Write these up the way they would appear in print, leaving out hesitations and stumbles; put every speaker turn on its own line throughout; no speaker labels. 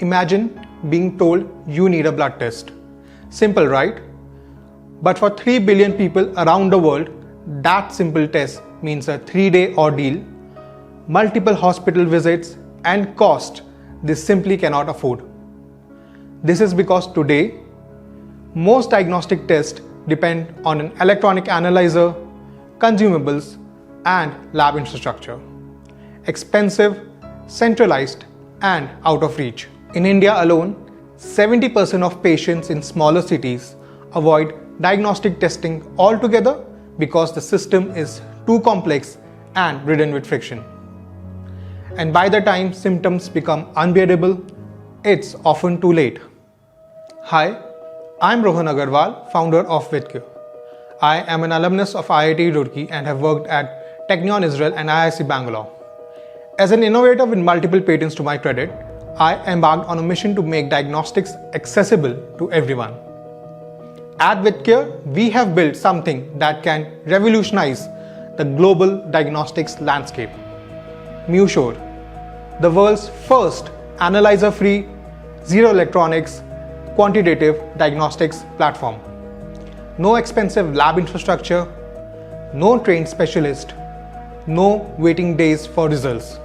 Imagine being told you need a blood test. Simple, right? But for 3 billion people around the world, that simple test means a 3-day ordeal, multiple hospital visits, and cost they simply cannot afford. This is because today, most diagnostic tests depend on an electronic analyzer, consumables, and lab infrastructure. Expensive, centralized, and out of reach. In India alone, 70% of patients in smaller cities avoid diagnostic testing altogether because the system is too complex and ridden with friction. And by the time symptoms become unbearable, it's often too late. Hi, I'm Rohan Agarwal, founder of Vidcare. I am an alumnus of IIT Roorkee and have worked at Technion Israel and IIC Bangalore. As an innovator with multiple patents to my credit, I embarked on a mission to make diagnostics accessible to everyone. At Vidcare, we have built something that can revolutionize the global diagnostics landscape. MuSure, the world's first analyzer-free, zero electronics, quantitative diagnostics platform. No expensive lab infrastructure, no trained specialist, no waiting days for results.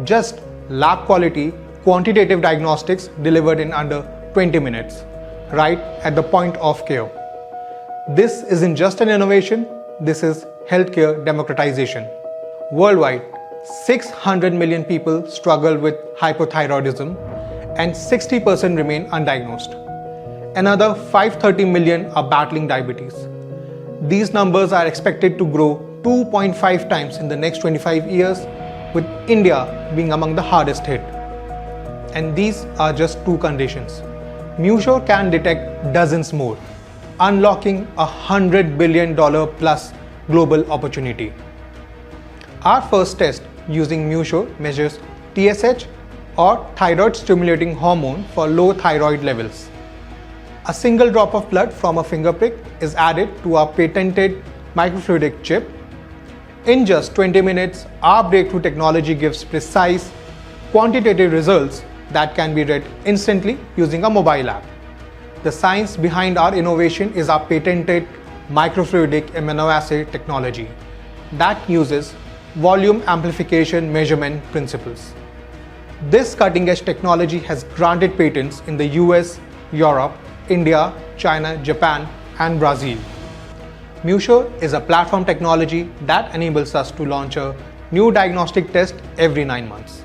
Just lab quality quantitative diagnostics delivered in under 20 minutes, right at the point of care. This isn't just an innovation, this is healthcare democratization. Worldwide, 600 million people struggle with hypothyroidism and 60% remain undiagnosed. Another 530 million are battling diabetes. These numbers are expected to grow 2.5 times in the next 25 years, with India being among the hardest hit. And these are just two conditions. MuSure can detect dozens more, unlocking $100 billion plus global opportunity. Our first test using MuSure measures TSH or thyroid stimulating hormone for low thyroid levels. A single drop of blood from a finger prick is added to our patented microfluidic chip. In just 20 minutes, our breakthrough technology gives precise, quantitative results that can be read instantly using a mobile app. The science behind our innovation is our patented microfluidic immunoassay technology that uses volume amplification measurement principles. This cutting-edge technology has granted patents in the US, Europe, India, China, Japan, and Brazil. MuSure is a platform technology that enables us to launch a new diagnostic test every 9 months.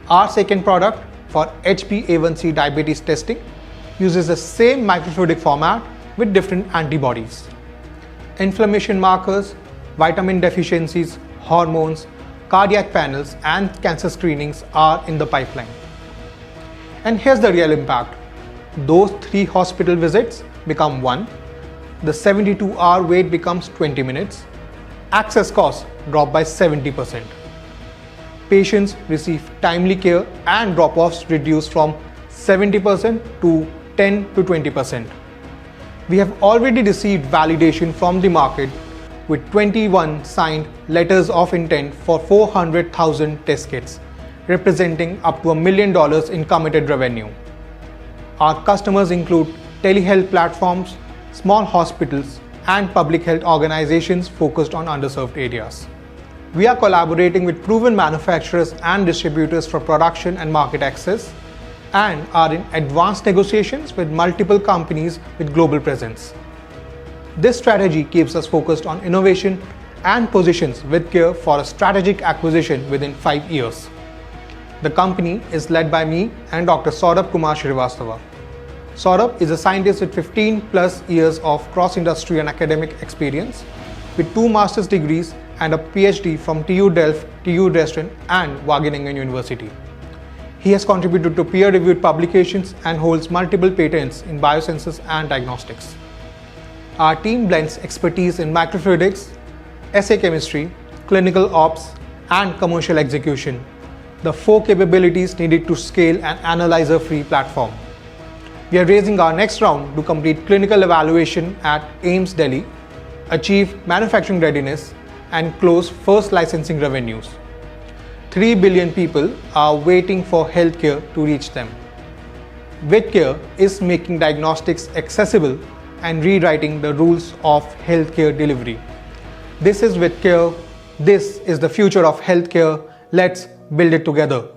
Our second product for HbA1c diabetes testing uses the same microfluidic format with different antibodies. Inflammation markers, vitamin deficiencies, hormones, cardiac panels, and cancer screenings are in the pipeline. And here's the real impact. Those 3 hospital visits become 1. The 72-hour wait becomes 20 minutes. Access costs drop by 70%. Patients receive timely care and drop-offs reduced from 70% to 10 to 20%. We have already received validation from the market with 21 signed letters of intent for 400,000 test kits, representing up to $1 million in committed revenue. Our customers include telehealth platforms, small hospitals, and public health organizations focused on underserved areas. We are collaborating with proven manufacturers and distributors for production and market access, and are in advanced negotiations with multiple companies with global presence. This strategy keeps us focused on innovation and positions Vidcare for a strategic acquisition within 5 years. The company is led by me and Dr. Saurabh Kumar Srivastava. Saurabh is a scientist with 15 plus years of cross-industry and academic experience, with 2 master's degrees and a PhD from TU Delft, TU Dresden, and Wageningen University. He has contributed to peer-reviewed publications and holds multiple patents in biosensors and diagnostics. Our team blends expertise in microfluidics, assay chemistry, clinical ops, and commercial execution, the 4 capabilities needed to scale an analyzer-free platform. We are raising our next round to complete clinical evaluation at AIIMS Delhi, achieve manufacturing readiness, and close first licensing revenues. 3 billion people are waiting for healthcare to reach them. Vidcare is making diagnostics accessible and rewriting the rules of healthcare delivery. This is Vidcare. This is the future of healthcare. Let's build it together.